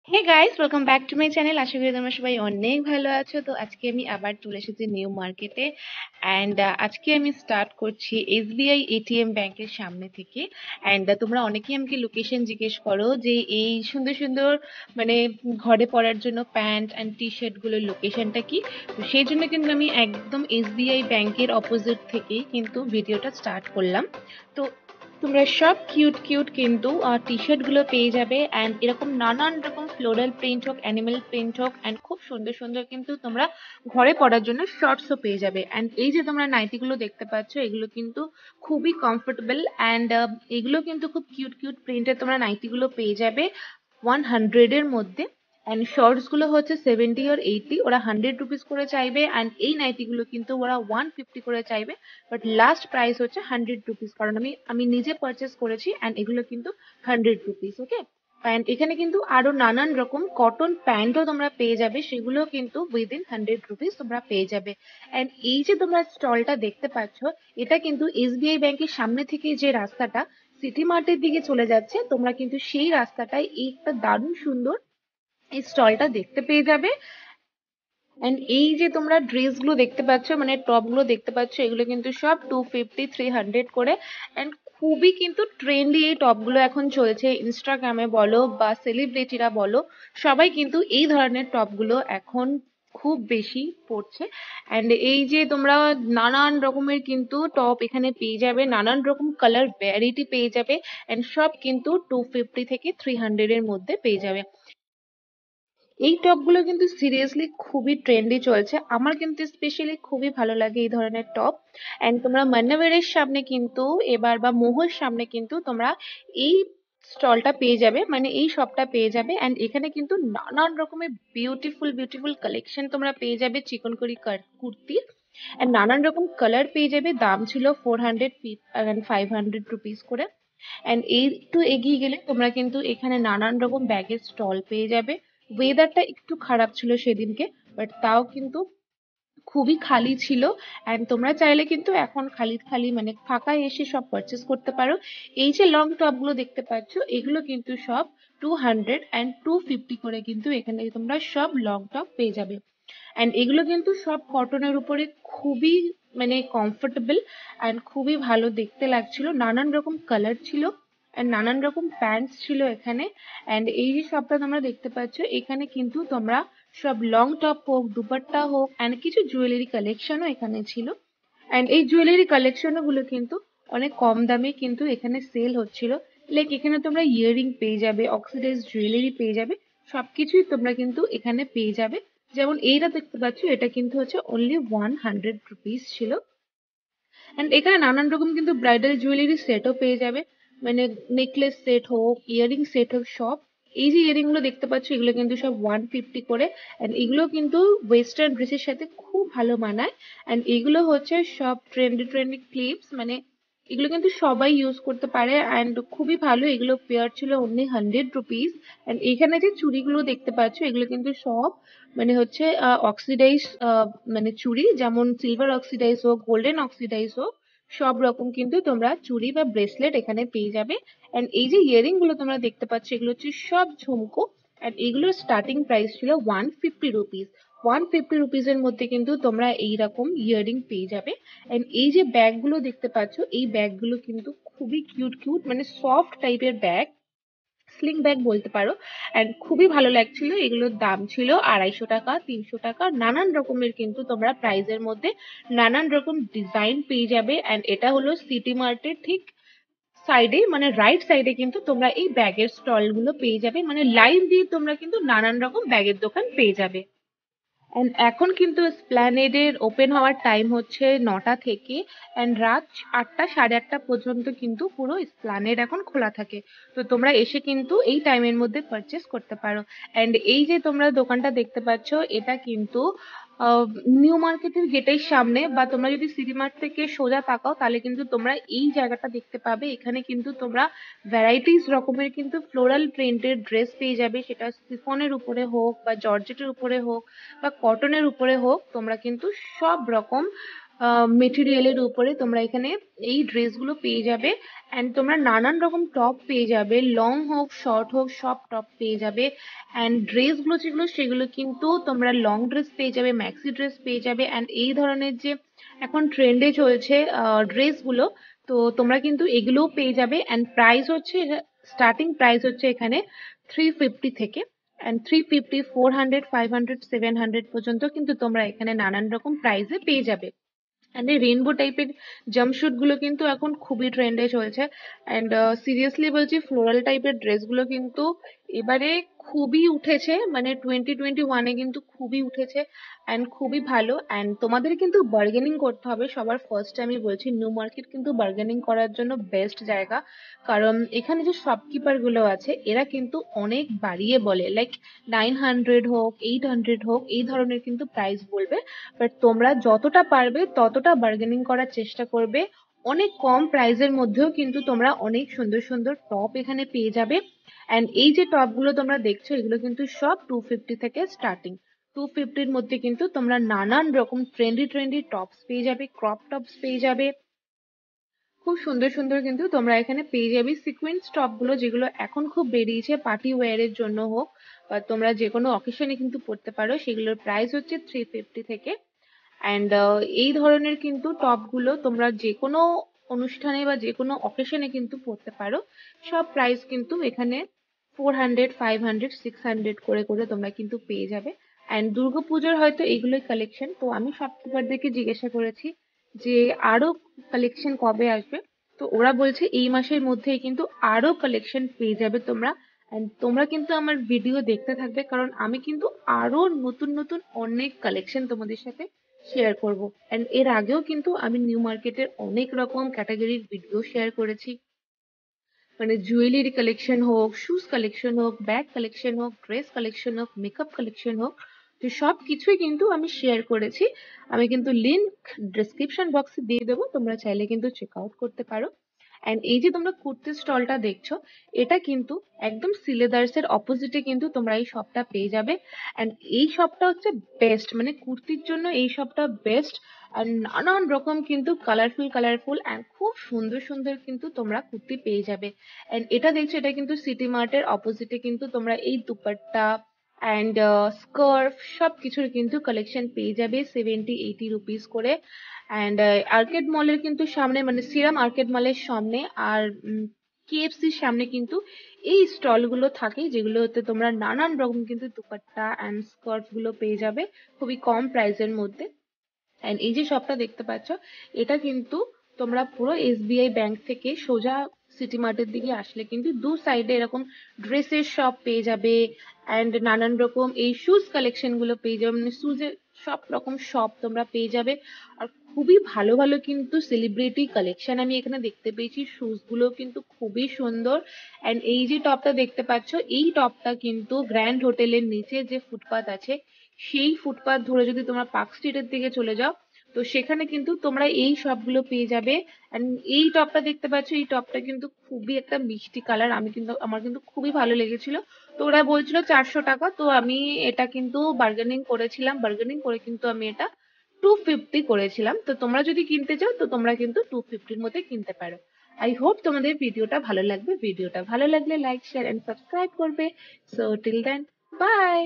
Hey guys, welcome back to my channel. আশা করি তোমরা সবাই অনেক ভালো আছো। তো আজকে আমি আবার চলে এসেছি নিউ মার্কেটে অ্যান্ড আজকে আমি স্টার্ট করছি এসবিআই এটিএম ব্যাংকের সামনে থেকে। অ্যান্ড তোমরা অনেকেই আমাকে লোকেশন জিজ্ঞেস করো যে এই সুন্দর সুন্দর মানে ঘরে পরার জন্য প্যান্ট অ্যান্ড টি শার্ট গুলোর লোকেশনটা কি। তো সেই জন্য কিন্তু আমি একদম এসবিআই ব্যাংকের অপোজিট থেকেই কিন্তু ভিডিওটা স্টার্ট করলাম। তো তোমরা সব কিউট কিউট কিন্তু টি শার্ট গুলো পেয়ে যাবে অ্যান্ড এরকম নানান রকম ফ্লোরাল প্রিন্ট হোক, অ্যানিমেল প্রিন্ট হোক, অ্যান্ড খুব সুন্দর সুন্দর কিন্তু তোমরা ঘরে পরার জন্য শর্টসও পেয়ে যাবে। অ্যান্ড এই যে তোমরা নাইটি গুলো দেখতে পাচ্ছ, এগুলো কিন্তু খুবই কমফোর্টেবল অ্যান্ড এগুলো কিন্তু খুব কিউট কিউট প্রিন্টের তোমরা নাইটি গুলো পেয়ে যাবে 100 এর মধ্যে। অ্যান্ড শর্টস গুলো হচ্ছে 70 আর 80, ওরা 100 রুপিস করে চাইবে অ্যান্ড এই নাইটি গুলো কিন্তু ওরা 150 করে চাইবে। বাট লাস্ট প্রাইস হচ্ছে 100 রুপিস, কারণ আমি নিজে পারচেস করেছি অ্যান্ড এগুলো কিন্তু 100 রুপিস। ওকে, অ্যান্ড এখানে কিন্তু আরো নানান রকম কটন প্যান্টও তোমরা পেয়ে যাবে, সেগুলো কিন্তু উইদিন 100 রুপিস তোমরা পেয়ে যাবে। অ্যান্ড এই যে তোমরা স্টলটা দেখতে পাচ্ছ, এটা কিন্তু এসবিআই ব্যাংকের সামনে থেকে যে রাস্তাটা সিটি মার্টের দিকে চলে যাচ্ছে, তোমরা কিন্তু সেই রাস্তাটায় এই একটা দারুণ সুন্দর এই স্টলটা দেখতে পেয়ে যাবে। এন্ড এই যে তোমরা ড্রেস গুলো দেখতে পাচ্ছ, মানে টপ গুলো দেখতে পাচ্ছ, এগুলো কিন্তু সব 250 300 করে। এন্ড খুবই কিন্তু ট্রেন্ডি এই টপ গুলো এখন চলছে, ইনস্টাগ্রামে বলো বা সেলিব্রিটিরা বলো, সবাই কিন্তু এই ধরনের টপ গুলো এখন খুব বেশি পড়ছে। এন্ড এই যে তোমরা নানান রকমের কিন্তু টপ এখানে পেয়ে যাবে, নানান রকম কালার ভ্যারাইটি পেয়ে যাবে এন্ড সব কিন্তু 250 থেকে 300 এর মধ্যে পেয়ে যাবে। এই টপ গুলো কিন্তু সিরিয়াসলি খুবই ট্রেন্ডি চলছে, আমার কিন্তু স্পেশালি খুবই ভালো লাগে এই ধরনের টপ। এন্ড তোমরা মান্নাওয়ারের সামনে কিন্তু এবার বা মহুর সামনে কিন্তু তোমরা এই স্টলটা পেয়ে যাবে, মানে এই শপটা পেয়ে যাবে। এন্ড এখানে কিন্তু নানান রকমের বিউটিফুল বিউটিফুল কালেকশন তোমরা পেয়ে যাবে চিকনকারি কুর্তির। এন্ড নানান রকম কালার পেয়ে যাবে, দাম ছিল 400 and 500 রুপিস করে। এন্ড একটু এগিয়ে গেলে তোমরা কিন্তু এখানে নানান রকম ব্যাগের স্টল পেয়ে যাবে। ওয়েদারটা একটু খারাপ ছিল সেদিনকে, বাট তাও কিন্তু খুবই খালি ছিল। এন্ড তোমরা চাইলে কিন্তু এখন খালি খালি মানে ফাঁকায় এসে সব পারচেস করতে পারো। এই যে লং টপ গুলো দেখতে পাচ্ছ, এগুলো কিন্তু সব 200 and 250 করে কিন্তু এখানে তোমরা সব লং টপ পেয়ে যাবে। অ্যান্ড এগুলো কিন্তু সব কটনের উপরে, খুবই মানে কমফোর্টেবল অ্যান্ড খুবই ভালো দেখতে লাগছিল, নানান রকম কালার ছিল অ্যান্ড নানান রকম প্যান্টস ছিল এখানে। অ্যান্ড এই যে শপটা তোমরা দেখতে পাচ্ছ, এখানে কিন্তু তোমরা সব লং টপ হোক, দুপাট্টা হোক, অ্যান্ড কিছু জুয়েলারি কালেকশনও এখানে ছিল। অ্যান্ড এই জুয়েলারি কালেকশন গুলো কিন্তু অনেক কম দামে কিন্তু এখানে সেল হচ্ছিল। লাইক এখানে তোমরা ইয়াররিং পেয়ে যাবে, অক্সিডাইজ জুয়েলারি পেয়ে যাবে, সবকিছুই তোমরা কিন্তু এখানে পেয়ে যাবে। যেমন এইটা দেখতে পাচ্ছ, এটা কিন্তু হচ্ছে অনলি 100 রুপিস ছিল। অ্যান্ড এখানে নানান রকম কিন্তু ব্রাইডাল জুয়েলারি সেটও পেয়ে যাবে, মানে নেকলেস সেট হোক, ইয়াররিং সেট হোক, সব। এই যে ইয়াররিং গুলো দেখতে পাচ্ছ, এগুলো কিন্তু সব 150 করে। অ্যান্ড এগুলো কিন্তু ওয়েস্টার্ন ড্রেসের সাথে খুব ভালো মানায়। অ্যান্ড এগুলো হচ্ছে সব ট্রেন্ডি ট্রেন্ডি ক্লিপস, মানে এগুলো কিন্তু সবাই ইউজ করতে পারে অ্যান্ড খুবই ভালো। এগুলো পেয়ার ছিল অনলি 100 রুপিস। অ্যান্ড এখানে যে চুড়িগুলো দেখতে পাচ্ছ, এগুলো কিন্তু সব মানে হচ্ছে অক্সিডাইজ, মানে চুড়ি, যেমন সিলভার অক্সিডাইজ হোক, গোল্ডেন অক্সিডাইজ হোক, সব রকম কিন্তু তোমরা চুড়ি বা ব্রেসলেট এখানে পেয়ে যাবে। এন্ড এই যে ইয়ারিং গুলো তোমরা দেখতে পাচ্ছ, এগুলো হচ্ছে সব ঝুমকো। এন্ড এগুলোর স্টার্টিং প্রাইস ছিল 150 রুপিস। 150 রুপিস এর মধ্যে কিন্তু তোমরা এইরকম ইয়ারিং পেয়ে যাবে। এন্ড এই যে ব্যাগ গুলো দেখতে পাচ্ছ, এই ব্যাগ গুলো কিন্তু খুবই কিউট কিউট, মানে সফট টাইপের ব্যাগ, স্লিং ব্যাগ বলতে পারো। অ্যান্ড খুবই ভালো লাগছিল। এগুলোর দাম ছিল 250 টাকা, 300 টাকা, নানান রকমের কিন্তু তোমরা প্রাইজের মধ্যে নানান রকম ডিজাইন পেয়ে যাবে। অ্যান্ড এটা হলো সিটি মার্টের ঠিক সাইডে, মানে রাইট সাইডে কিন্তু তোমরা এই ব্যাগের স্টল গুলো পেয়ে যাবে, মানে লাইন দিয়ে তোমরা কিন্তু নানান রকম ব্যাগের দোকান পেয়ে যাবে। এন্ড এখন কিন্তু এসপ্ল্যানেডের ওপেন হওয়ার টাইম হচ্ছে 9টা থেকে এন্ড রাত 8টা 8:30 পর্যন্ত কিন্তু পুরো এসপ্ল্যানেড এখন খোলা থাকে। তো তোমরা এসে কিন্তু এই টাইমের মধ্যে পারচেস করতে পারো। এন্ড এই যে তোমরা দোকানটা দেখতে পাচ্ছ, এটা কিন্তু নিউ মার্কেটের গেটের সামনে, বা তোমরা যদি সিটি মার্ট থেকে সোজা তাকাও তাহলে কিন্তু তোমরা এই জায়গাটা দেখতে পাবে। এখানে কিন্তু তোমরা ভ্যারাইটিস রকমের কিন্তু ফ্লোরাল প্রিন্টেড ড্রেস পেয়ে যাবে, সেটা শিফনের উপরে হোক বা জর্জেটের উপরে হোক বা কটনের উপরে হোক, তোমরা কিন্তু সব রকম মেটেরিয়ালের উপরে তোমরা এখানে এই ড্রেসগুলো পেয়ে যাবে। অ্যান্ড তোমরা নানান রকম টপ পেয়ে যাবে, লং হোক শর্ট হোক সব টপ পেয়ে যাবে। অ্যান্ড ড্রেসগুলো যেগুলো সেগুলো কিন্তু তোমরা লং ড্রেস পেয়ে যাবে, ম্যাক্সি ড্রেস পেয়ে যাবে। অ্যান্ড এই ধরনের যে এখন ট্রেন্ডে চলছে ড্রেসগুলো, তো তোমরা কিন্তু এগুলোও পেয়ে যাবে। অ্যান্ড প্রাইস হচ্ছে, স্টার্টিং প্রাইস হচ্ছে এখানে 350 থেকে। অ্যান্ড 350, 400, 500, 700 পর্যন্ত কিন্তু তোমরা এখানে নানান রকম প্রাইসে পেয়ে যাবে। অ্যান্ড এই রেইনবো টাইপের জাম্পশুট গুলো কিন্তু এখন খুবই ট্রেন্ডে চলছে। অ্যান্ড সিরিয়াসলি বলছি, ফ্লোরাল টাইপের ড্রেসগুলো কিন্তু এবারে খুবই উঠেছে, মানে 2021-এ কিন্তু খুবই উঠেছে অ্যান্ড খুবই ভালো। অ্যান্ড তোমাদের কিন্তু বার্গেনিং করতে হবে। সবার ফার্স্টে আমি বলছি, নিউ মার্কেট কিন্তু বার্গেনিং করার জন্য বেস্ট জায়গা। কারণ এখানে যে শপকিপার গুলো আছে এরা কিন্তু অনেক বাড়িয়ে বলে, লাইক 900 হোক, 800 হোক, এই ধরনের কিন্তু প্রাইস বলবে। বাট তোমরা যতটা পারবে ততটা বার্গেনিং করার চেষ্টা করবে। অনেক কম প্রাইসের মধ্যেও কিন্তু তোমরা অনেক সুন্দর সুন্দর টপ এখানে পেয়ে যাবে। অ্যান্ড এই যে টপ গুলো তোমরা দেখছো এগুলো কিন্তু সব 250 থেকে স্টার্টিং। 250-র মধ্যে কিন্তু তোমরা নানান রকম ট্রেন্ডি ট্রেন্ডি টপস পেয়ে যাবে, ক্রপ টপস পেয়ে যাবে। খুব সুন্দর সুন্দর কিন্তু তোমরা এখানে পেয়ে যাবে সিকোয়েন্স টপ গুলো, যেগুলো এখন খুব বেরিয়েছে পার্টি ওয়্যারের জন্য হোক বা তোমরা যে কোনো অকেশনে কিন্তু পরতে পারো। সেগুলোর প্রাইস হচ্ছে 350 থেকে। অ্যান্ড এই ধরনের কিন্তু টপ গুলো তোমরা যে কোনো অনুষ্ঠানে বা যে কোনো অকেশনে কিন্তু পরতে পারো। সব প্রাইস কিন্তু এখানে 400, 500, 600 করে করে তোমরা কিন্তু পেয়ে যাবে। অ্যান্ড দুর্গাপুজোর হয়তো এইগুলোই কালেকশন। তো আমি শপকিপারদেরকে জিজ্ঞাসা করেছি যে আরো কালেকশন কবে আসবে, তো ওরা বলছে এই মাসের মধ্যেই কিন্তু আরো কালেকশন পেয়ে যাবে তোমরা। অ্যান্ড তোমরা কিন্তু আমার ভিডিও দেখতে থাকবে, কারণ আমি কিন্তু আরো নতুন নতুন অনেক কালেকশন তোমাদের সাথে শেয়ার করব। অ্যান্ড এর আগেও কিন্তু আমি নিউ মার্কেটের অনেক রকম ক্যাটাগরির ভিডিও শেয়ার করেছি, মানে জুয়েলারি কালেকশন হোক, শুজ কালেকশন হোক, ব্যাগ কালেকশন হোক, ড্রেস কালেকশন হোক, মেকআপ কালেকশন হোক, তো সব কিছুই কিন্তু আমি শেয়ার করেছি। আমি কিন্তু লিংক ডেসক্রিপশন বক্সে দিয়ে দেবো, তোমরা চাইলে কিন্তু চেক আউট করতে পারো। অ্যান্ড এই যে তোমরা কুর্তির স্টলটা দেখছো, এটা কিন্তু একদম সিলেদার্স এর অপোজিটে কিন্তু তোমরা এই শপটা পেয়ে যাবে। অ্যান্ড এই শপটা হচ্ছে বেস্ট, মানে কুর্তির জন্য এই শপটা বেস্ট। আর নানান রকম কিন্তু কালারফুল কালারফুল অ্যান্ড খুব সুন্দর সুন্দর কিন্তু তোমরা কুর্তি পেয়ে যাবে। অ্যান্ড এটা দেখছো, এটা কিন্তু সিটি মার্টের অপোজিটে কিন্তু তোমরা এই দুপাট্টা অ্যান্ড স্কার্ফ সব কিছুর কিন্তু কালেকশন পেয়ে যাবে 70-80 রুপিস করে। অ্যান্ড আর্কেড মলের কিন্তু সামনে, মানে সিরাম আর্কেড মলের সামনে আর কেএফসির সামনে কিন্তু এই স্টল গুলো থাকে, যেগুলোতে তোমরা নানান রকম কিন্তু দুপাট্টা অ্যান্ড স্কার্ফ গুলো পেয়ে যাবে খুবই কম প্রাইসের মধ্যে। অ্যান্ড এই যে শপটা দেখতে পাচ্ছ, এটা কিন্তু তোমরা পুরো এসবিআই ব্যাংক থেকে সোজা সিটি মার্টের দিকে আসলে কিন্তু দু সাইডে এরকম ড্রেসের শপ পেয়ে যাবে। অ্যান্ড নানান রকম এই শুজ কালেকশন গুলো পেয়ে যাবে, মানে শুজের সব রকম শপ তোমরা পেয়ে যাবে। আর খুবই ভালো ভালো কিন্তু সেলিব্রিটি কালেকশন আমি এখানে দেখতে পেয়েছি। শুজ গুলো কিন্তু খুবই সুন্দর। অ্যান্ড এই যে টপটা দেখতে পাচ্ছ, এই টপটা কিন্তু গ্র্যান্ড হোটেলের নিচে যে ফুটপাত আছে সেই ফুটপাথ ধরে যদি তোমরা পার্ক স্ট্রিটের দিকে চলে যাও, তো সেখানে কিন্তু তোমরা এই সবগুলো পেয়ে যাবে। এন্ড এই টপটা দেখতে পাচ্ছ, এই টপটা কিন্তু খুবই একটা মিষ্টি কালার, আমার কিন্তু খুবই ভালো লেগেছিল। তো ওরা বলছিল 400 টাকা, তো আমি এটা কিন্তু বার্গেনিং করে কিন্তু আমি এটা 250 করেছিলাম। তো তোমরা যদি কিনতে চাও তো তোমরা কিন্তু 250-র মধ্যে কিনতে পারো। আই হোপ তোমাদের ভিডিওটা ভালো লাগবে। ভিডিওটা ভালো লাগলে লাইক, শেয়ার এন্ড সাবস্ক্রাইব করবে। So till then, by.